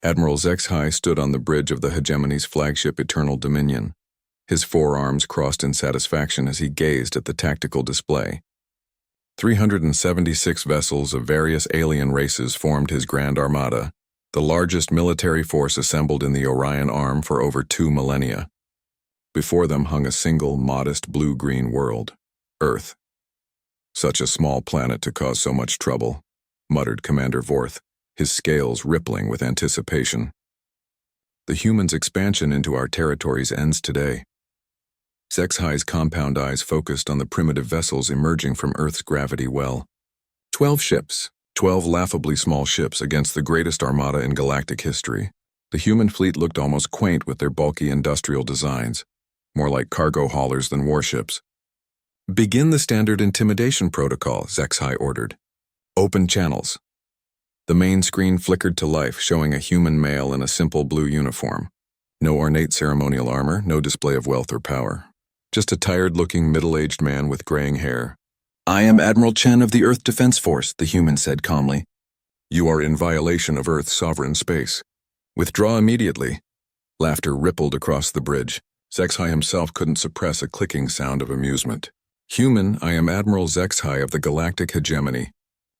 Admiral HFY stood on the bridge of the hegemony's flagship Eternal Dominion. His forearms crossed in satisfaction as he gazed at the tactical display. 376 vessels of various alien races formed his Grand Armada, the largest military force assembled in the Orion Arm for over 2 millennia. Before them hung a single, modest blue-green world, Earth. "Such a small planet to cause so much trouble," muttered Commander Vorth, his scales rippling with anticipation. "The humans' expansion into our territories ends today." HFY's compound eyes focused on the primitive vessels emerging from Earth's gravity well. 12 ships, 12 laughably small ships against the greatest armada in galactic history. The human fleet looked almost quaint with their bulky industrial designs, more like cargo haulers than warships. "Begin the standard intimidation protocol," HFY ordered. "Open channels." The main screen flickered to life, showing a human male in a simple blue uniform. No ornate ceremonial armor, no display of wealth or power. Just a tired-looking middle-aged man with graying hair. "I am Admiral Chen of the Earth Defense Force," the human said calmly. "You are in violation of Earth's sovereign space. Withdraw immediately." Laughter rippled across the bridge. HFY himself couldn't suppress a clicking sound of amusement. "Human, I am Admiral HFY of the Galactic Hegemony.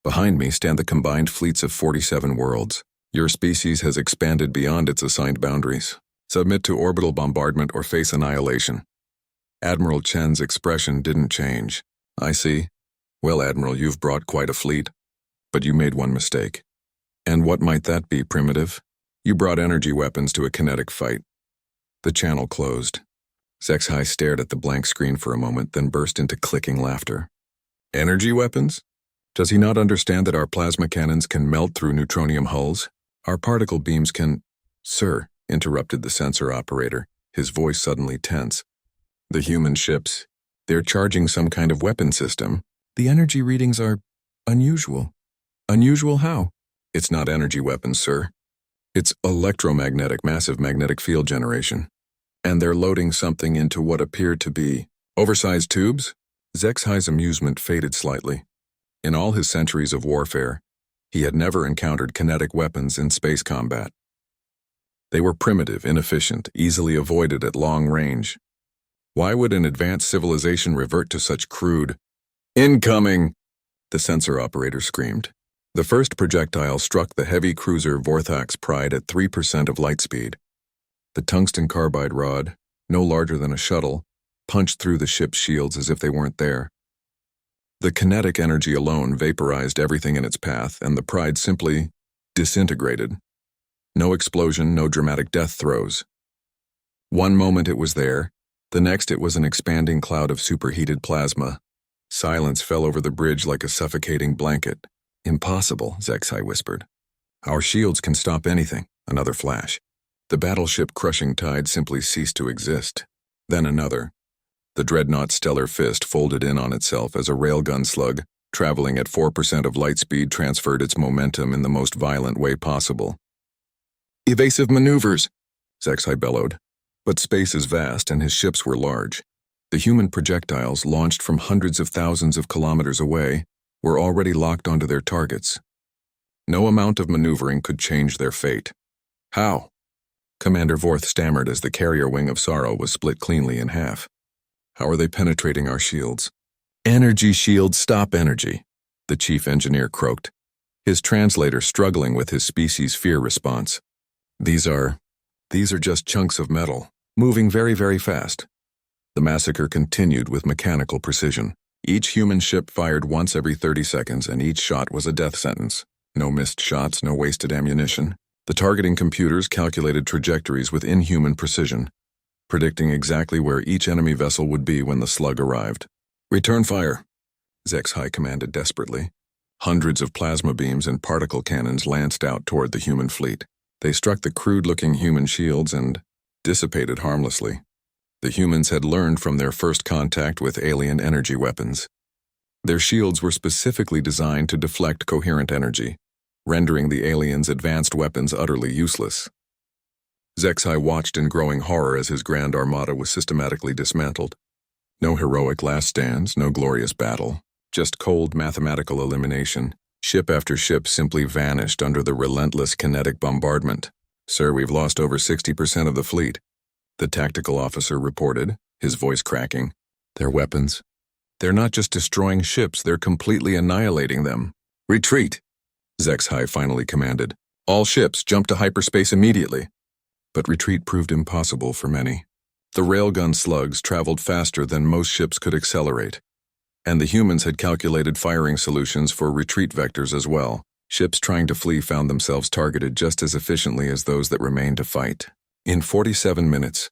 Behind me stand the combined fleets of 47 worlds. Your species has expanded beyond its assigned boundaries. Submit to orbital bombardment or face annihilation." Admiral Chen's expression didn't change. "I see. Well, Admiral, you've brought quite a fleet. But you made one mistake." "And what might that be, Primitive?" "You brought energy weapons to a kinetic fight." The channel closed. HFY stared at the blank screen for a moment, then burst into clicking laughter. "Energy weapons? Does he not understand that our plasma cannons can melt through neutronium hulls? Our particle beams can—" "Sir," interrupted the sensor operator, his voice suddenly tense. "The human ships, they're charging some kind of weapon system. The energy readings are unusual." "Unusual how?" "It's not energy weapons, sir. It's electromagnetic massive magnetic field generation. And they're loading something into what appear to be oversized tubes?" HFY's amusement faded slightly. In all his centuries of warfare, he had never encountered kinetic weapons in space combat. They were primitive, inefficient, easily avoided at long range. Why would an advanced civilization revert to such crude— "Incoming!" the sensor operator screamed. The first projectile struck the heavy cruiser Vorthak's Pride at 3% of light speed. The tungsten carbide rod, no larger than a shuttle, punched through the ship's shields as if they weren't there. The kinetic energy alone vaporized everything in its path, and the Pride simply disintegrated. No explosion, no dramatic death throes. One moment it was there, the next it was an expanding cloud of superheated plasma. Silence fell over the bridge like a suffocating blanket. "Impossible," HFY whispered. "Our shields can stop anything." Another flash. The battleship crushing tide simply ceased to exist. Then another. The dreadnought Stellar Fist folded in on itself as a railgun slug, traveling at 4% of light speed, transferred its momentum in the most violent way possible. "Evasive maneuvers," HFY bellowed. But space is vast and his ships were large. The human projectiles, launched from hundreds of thousands of kilometers away, were already locked onto their targets. No amount of maneuvering could change their fate. "How?" Commander Vorth stammered as the carrier wing of Sorrow was split cleanly in half. "How are they penetrating our shields?" "Energy shields stop energy," the chief engineer croaked, his translator struggling with his species' fear response. These are just chunks of metal, moving very, very fast." The massacre continued with mechanical precision. Each human ship fired once every 30 seconds, and each shot was a death sentence. No missed shots, no wasted ammunition. The targeting computers calculated trajectories with inhuman precision, predicting exactly where each enemy vessel would be when the slug arrived. "Return fire," HFY commanded desperately. Hundreds of plasma beams and particle cannons lanced out toward the human fleet. They struck the crude-looking human shields and dissipated harmlessly. The humans had learned from their first contact with alien energy weapons. Their shields were specifically designed to deflect coherent energy, rendering the aliens' advanced weapons utterly useless. HFY watched in growing horror as his Grand Armada was systematically dismantled. No heroic last stands, no glorious battle, just cold mathematical elimination. Ship after ship simply vanished under the relentless kinetic bombardment. Sir, we've lost over 60% of the fleet, the tactical officer reported, his voice cracking. Their weapons. They're not just destroying ships, they're completely annihilating them. Retreat, HFY finally commanded. All ships jump to hyperspace immediately. But retreat proved impossible for many. The railgun slugs traveled faster than most ships could accelerate. And the humans had calculated firing solutions for retreat vectors as well. Ships trying to flee found themselves targeted just as efficiently as those that remained to fight. In 47 minutes,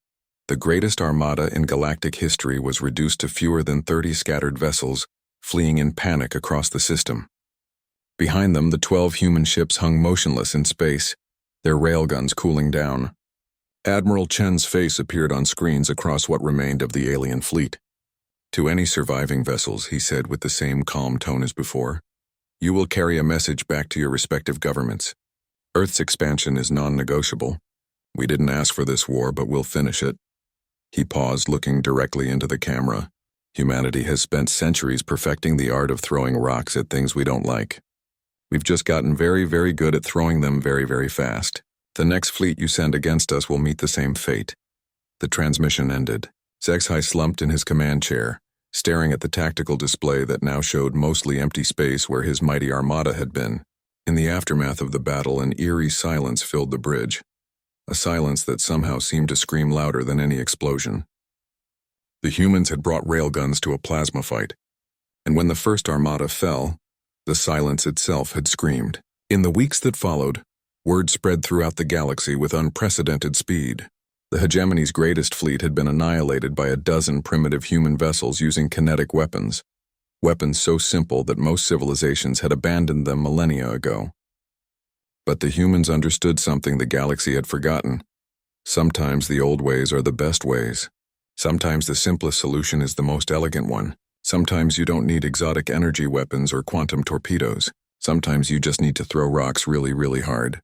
the greatest armada in galactic history was reduced to fewer than 30 scattered vessels, fleeing in panic across the system. Behind them, the 12 human ships hung motionless in space, their railguns cooling down. Admiral Chen's face appeared on screens across what remained of the alien fleet. To any surviving vessels, he said with the same calm tone as before, you will carry a message back to your respective governments. Earth's expansion is non-negotiable. We didn't ask for this war, but we'll finish it. He paused, looking directly into the camera. Humanity has spent centuries perfecting the art of throwing rocks at things we don't like. We've just gotten very, very good at throwing them very, very fast. The next fleet you send against us will meet the same fate. The transmission ended. HFY slumped in his command chair, staring at the tactical display that now showed mostly empty space where his mighty armada had been. In the aftermath of the battle, an eerie silence filled the bridge. A silence that somehow seemed to scream louder than any explosion. The humans had brought railguns to a plasma fight, and when the first armada fell, the silence itself had screamed. In the weeks that followed, word spread throughout the galaxy with unprecedented speed. The hegemony's greatest fleet had been annihilated by a dozen primitive human vessels using kinetic weapons. Weapons so simple that most civilizations had abandoned them millennia ago. But the humans understood something the galaxy had forgotten. Sometimes the old ways are the best ways. Sometimes the simplest solution is the most elegant one. Sometimes you don't need exotic energy weapons or quantum torpedoes. Sometimes you just need to throw rocks really, really hard.